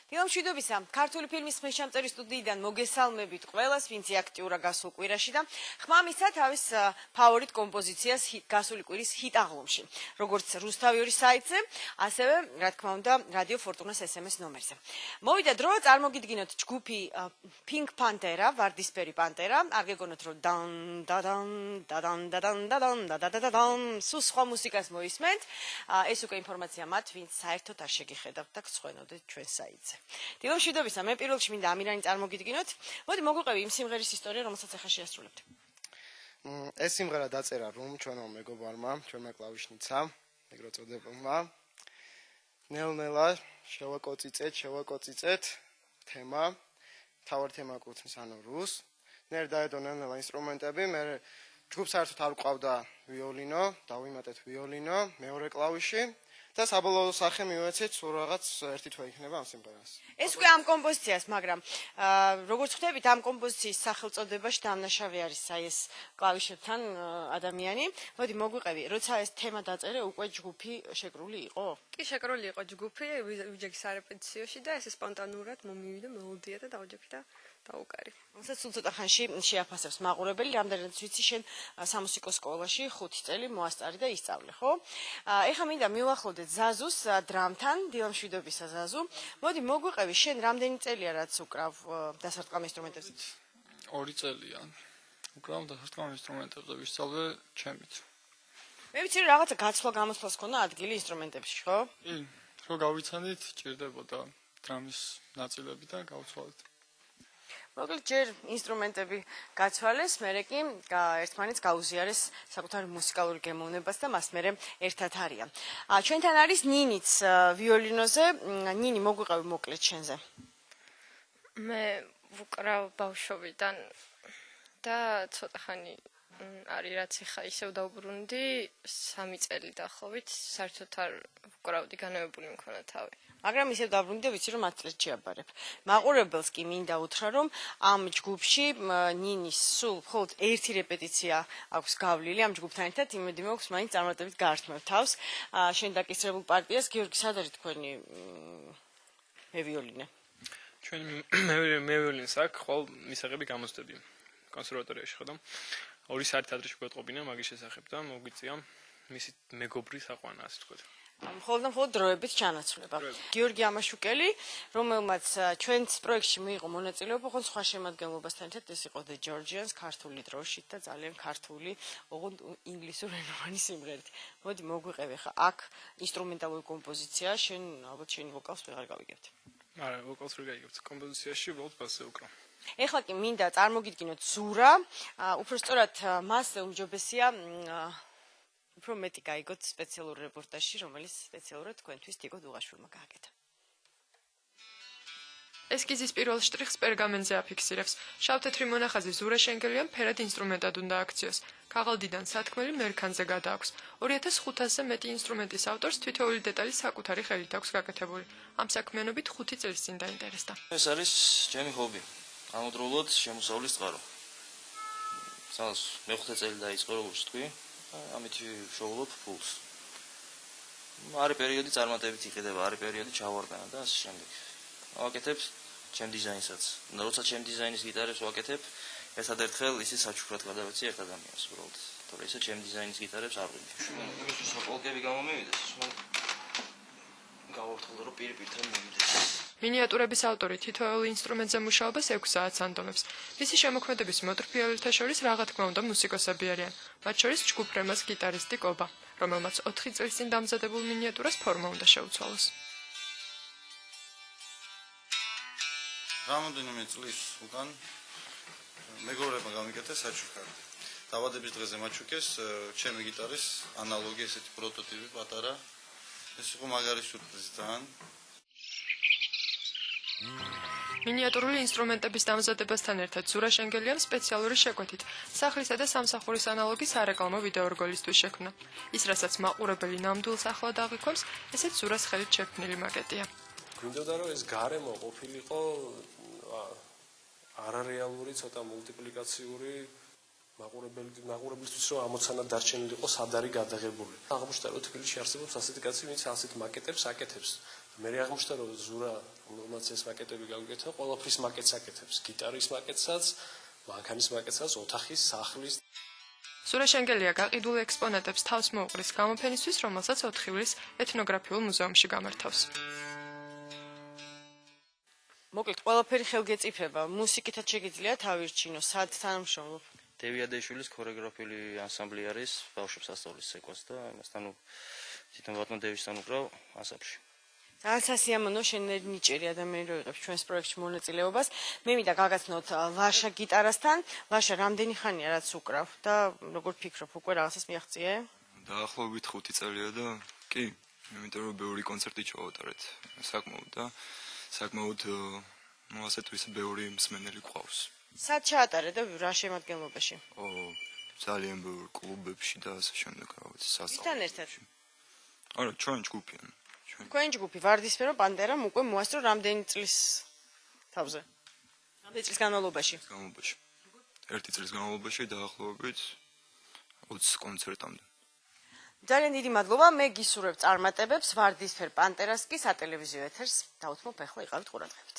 დილამშვიდობისა, ქართული ფილმის ხმისჩამწერი სტუდიიდან მოგესალმებით ყველას, ვინც აქტიურა გასულ კვირაში და ხმამისცა თავის ფავორიტ კომპოზიციას გასული კვირის ჰიტ აღლუმში. როგორც რუსთავი 2 საიტზე, ასევე, რა თქმა უნდა, რადიო ფორტუნას SMS ნომერზე. მოვიდა დრო, წარმოგიდგინოთ ჯგუფი Pink Pantera, ვარდისფერი პანტერა, არ გეგონოთ რომ დადან სულ სხვა მუსიკას მოისმენთ. ეს უკვე ინფორმაცია მათ, ვინც საერთოდ არ შეგიხედავთ და გცხვენოდეთ ჩვენ საიტზე. დილამშვიდობისა, მე პირველში მინდა ამირანი წარმოგიდგინოთ. მოდი მოგვიყვები იმ სიმღერის ისტორია, რომელსაც ახლა შეასრულებთ. ეს სიმღერა დაწერა რომ ჩვენო მეგობარმა, ჩვენმა კლავიშნიცამ, ეგრეთ წოდებულმა. ნელ-ნელა შევაკოწიწეთ თემა, თავარ თემა კუთვნის ანუ რუს. ნერ დაედო ნელ-ნელა ინსტრუმენტები, მე ჯგუფს საერთოდ არ ყავდა ვიოლინო, დავიმატეთ ვიოლინო, მეორე კლავიში. და საბოლოო სახე მივეცეთ, სულ რაღაც ერთი თვე იქნება ამ სიმღერას. ეს უკვე ამ კომპოზიციას, მაგრამ როგორც ხვდებით, ამ კომპოზიციის სახელწოდებაში დამნაშავე არის აი ეს კლავიშებთან ადამიანი. მოდი მოგვიყევი, როცა ეს თემა დაწერე, უკვე ჯგუფი შეკრული იყო? კი, შეკრული იყო ჯგუფი, ვიჯექი სარეპეტიციოში და ესე სპონტანურად მომივიდა მელოდია და დავჯექი და დაუკარი. რომელსაც სულ ცოტა ხანში შეაფასებს მაყურებელი, რამდენადაც ვიცი შენ სამუსიკო სკოლაში 5 წელი მოასწარი და ისწავლე, ხო? ეხლა მინდა მივახლოვდეთ ზაზუს დრამთან, დილამშვიდობისა ზაზუ. მოდი მოგვიყევი, შენ რამდენი წელია რაც უკრავ დასარტყამ ინსტრუმენტებზე? 2 წელია. უკრავ დასარტყამ ინსტრუმენტებზე, ვისწავლე ჩემით. მე ვიცი რომ რაღაცა გაცვლა გამოსვლას ქონა ადგილი ინსტრუმენტებში, ხო? კი, რო გავიცანით, ჭირდებოდა დრამის ნაწილები და გავცვალეთ. მოკლედ ჯერ ინსტრუმენტები გაცვალეს, მერე კი ერთმანეთს გაუზიარეს საკუთარი მუსიკალური გემოვნებას და მას მერე ერთად არიან. ჩვენთან არის ნინიც ვიოლინოზე. ნინი, მოგვიყევი მოკლედ შენზე. მე ვუკრავ ბავშვობიდან და ცოტა ხანი არის რაც ეხა ისევ დავბრუნდი 3 წელი დაახლოებით, საერთოდ არ ვუკრავდი, განმებული მქონა თავი. მაგრამ ისევ დაბრუნდი და ვიცი რომ 10 წელს შეაბარებ. მაყურებელს კი მინდა უთხრა რომ ამ ჯგუფში ნინის სულ მხოლოდ ერთი რეპეტიცია აქვს გავლილი ამ ჯგუფთან ერთად, იმედი მაქვს მაინც წარმატებით გაართმევ თავს. შენ დაკისრებულ პარტიას, გიორგი, სად არის თქვენი მევიოლინე? ჩვენი მევიოლინს აქვს, ხოლ მისაღები გამოცდები კონსერვატორიაში ხო და 2 საათი ადრეში გვეტყობინა მაგის შესახებ და მოგვიწია მისი მეგობრის აყვანა, ასე ვთქვათ. მხოლოდ დროებით ჩანაცვლება. გიორგი ამაშუკელი, რომელმაც ჩვენს პროექტში მიიღო მონაწილეობა, ხო სხვა შემადგენლობასთან ერთად ეს იყო The Georgians, ქართული დროშით და ძალიან ქართული, ოღონდ ინგლისურენოვანი სიმღერით. მოდი მოგვიყევი ხა აქ ინსტრუმენტალური კომპოზიცია, შენ ალბათ შენი ვოკალს ვეღარ გავიგებთ. არა, ვოკალს ვერ გაიგებთ. კომპოზიციაში უბრალოდ ბასზე უკრავ. ეხლა კი მინდა წარმოგიდგინოთ ზურა, უფრო სწორად მასზე უმჯობესია უფრო მეტი გაიგოთ სპეციალურ რეპორტაჟში, რომელიც სპეციალურად თქვენთვის ტიკო დუღაშვილმა გააკეთა. ესკიზის პირველ შტრიხს პერგამენტზე აფიქსირებს. შავ-თეთრი მონახაზი ზურა შენგელიამ ფერად ინსტრუმენტად უნდა აქციოს. ქაღალდიდან სათქმელი მერქანზე გადააქვს. 2500-ზე მეტი ინსტრუმენტის ავტორს თითოეული დეტალი საკუთარი ხელით აქვს გაკეთებული. ამ საქმიანობით 5 წელს წინ დაინტერესდა. ეს არის ჩემი ჰობი. ამავდროულად შემოსავლის წყარო. სადაც მე-5 წელი დაიწყო, როგორც თქვი. ამით ვშოულობ ფულს. არის პერიოდი წარმატებით იყიდება, არის პერიოდი ჩავარდანა და ასე შემდეგ. ვაკეთებ ჩემ დიზაინსაც. როცა ჩემ დიზაინის გიტარებს ვაკეთებ, ერთადერთხელ ისე საჩუქრად გადავეცი ერთ ადამიანს, უბრალოდ. თორე ისე ჩემ დიზაინის გიტარებს არ ვიმუშავებ. იმისთვის საპოლკები გამომივიდეს, გავართულდა რომ პირ-პირ თან მოვიდეს. მინიატურების ავტორი თითოეულ ინსტრუმენტზე მუშაობას 6 საათს ანდომებს. მისი შემოქმედების მოტრფიალთა შორის რა თქმა უნდა მუსიკოსები არიან. მათ შორის ჯგუფრემას გიტარისტი კობა, რომელმაც 4 წლის წინ დამზადებულ მინიატურას ფორმა უნდა შეუცვალოს. რამდენიმე წლის უკან მეგობრებმა გამიკეთა საჩუქარი. დაბადების დღეზე მაჩუქეს ჩემი გიტარის ანალოგი, ესეთი პროტოტიპი პატარა. ეს იყო მაგარი სიურპრიზი თან. მინიატურული ინსტრუმენტების დამზადებასთან ერთად ზურა შენგელიამ სპეციალური შეკვეთით სახლისა და სამსახურის ანალოგისარეკლამო ვიდეორგოლისთვის შექმნა. ის, რასაც მაყურებელი ნამდვილს ახლად აღიქვამს, ესეც ზურას ხელით შექმნილი მაკეტია. გვინდოდა რომ ეს გარემო ყოფილიყო არარეალური, ცოტა მულტიპლიკაციური მაყურებლისთვის რომ ამოცანა დარჩენილიყო სად არის გადაღებული. აღმოჩნდა რომ თბილისში არსებობს ასეთი კაცი, ვინც ასეთ მაკეტებს აკეთებს. მე აღმოჩნდა რომ ზურა რომელმაც ეს მაკეტები გავიკეთა, ყველაფრის მაკეტს აკეთებს, გიტარის მაკეტსაც, მანქანის მაკეტსაც, ოთახის, სახლის. ზურა შენგელია გაყიდულ ექსპონატებს თავს მოუყრის გამოფენისთვის, რომელსაც ოთხივილის ეთნოგრაფიულ მუზეუმში გამართავს. მოკლედ, ყველაფერი ხელგეწიფება, მუსიკითაც შეგიძლია თავირჩინო, სად თანამშრომლობ? დევიადეშვილის ქორეოგრაფიული ანსამბლი არის ბავშვებს ასწავლის ცეკვას და ამასთან თვითონ ბატონ დევისთან უკრავ ანსამბლში. ძალიან სასიამოვნო შენერი ნიჭიერი ადამიანი რო იღებს ჩვენს პროექტში მონაწილეობას. მე მინდა გაგაცნოთ ლაშა გიტარასთან. ლაშა, რამდენი ხანია რაც უკრავ და როგორ ფიქრობ, უკვე რაღაცას მიაღწიე? დაახლოებით 5 წელია და კი, იმიტომ რომ ბევრი კონცერტი ჩავატარეთ საკმაოდ და საკმაოდ ასეთ ვისე ბევრი მსმენელი ყავს. სად ჩაატარე და რა შემადგენლობაში? ძალიან ბევრ კლუბებში და ასე შემდეგ რაღაც ისთან სასწავლებლებში. ერთად. არა, ჩვენ ჯგუფიან. თქვენი ჯგუფი ვარდისფერო პანტერამ უკვე მოასწრო რამდენი წლის თავზე? რამდენი წლის განმავლობაში? განმავლობაში. 1 წლის განმავლობაში დაახლოებით 20 კონცერტამდე. ძალიან დიდი მადლობა. მე გისურვებ წარმატებებს ვარდისფერ პანტერას კი სატელევიზიო ეთერს. დავუთმობ ახლა იყავით ყურადღებით.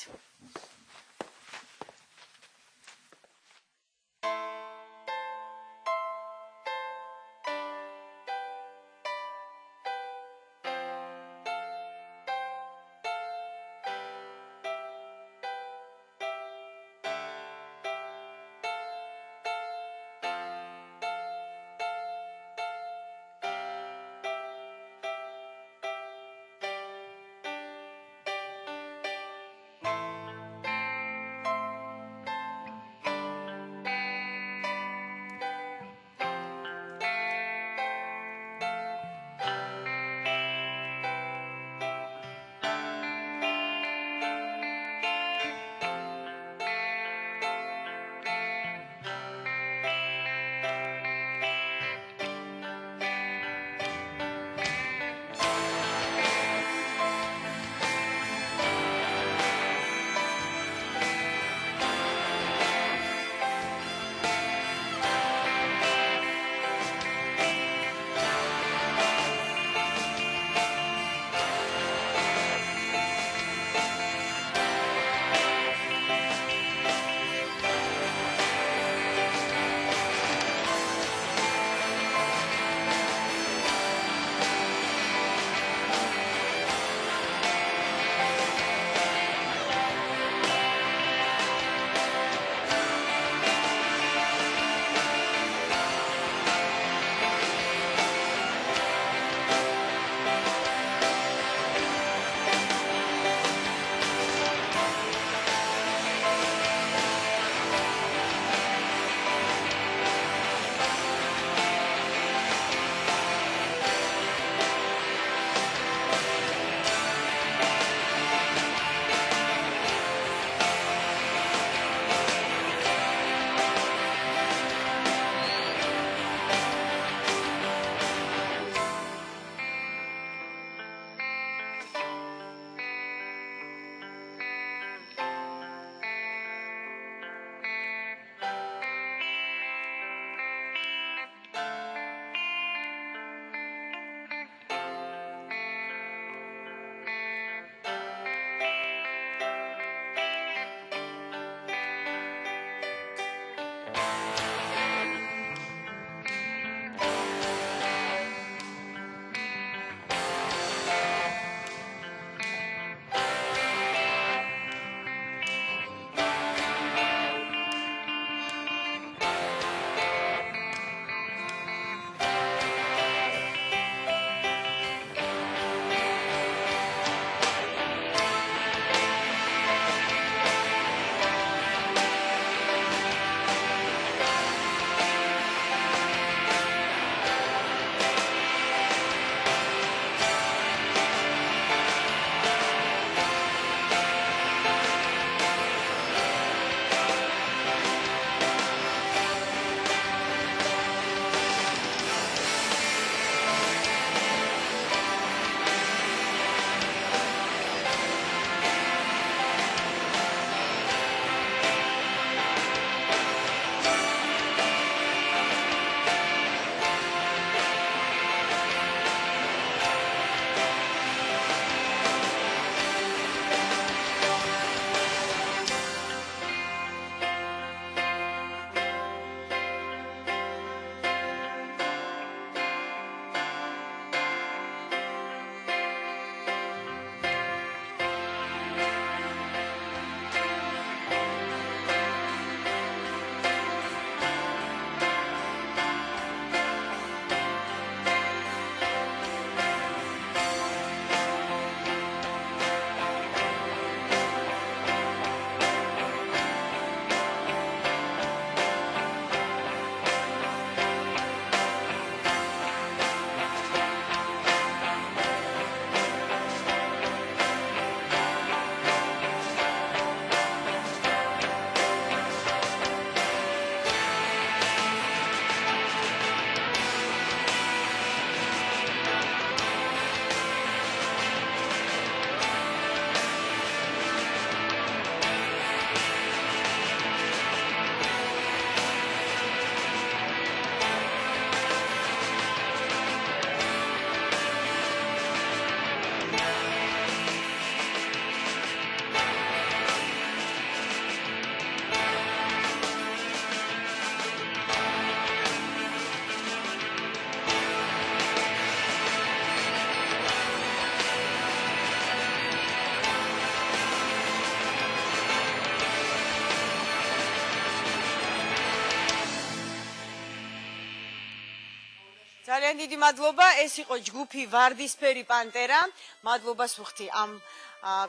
ძალიან დიდი მადლობა. ეს იყო ჯგუფი ვარდისფერი პანტერა. მადლობას ვუხდი ამ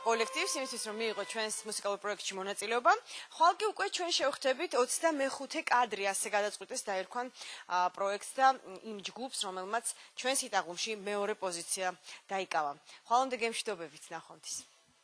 კოლექტივს იმისთვის, რომ მიიღო ჩვენს მუსიკალურ პროექტში მონაწილეობა. ხვალ კი უკვე ჩვენ შევხვდებით 25 კადრი, ასე გადაწყვიტეს დაერქვან პროექტს და იმ ჯგუფს, რომელმაც ჩვენს ჰიტ აღლუმში მეორე პოზიცია დაიკავა. ხვალამდე გემშვიდობებით, ნახვამდის.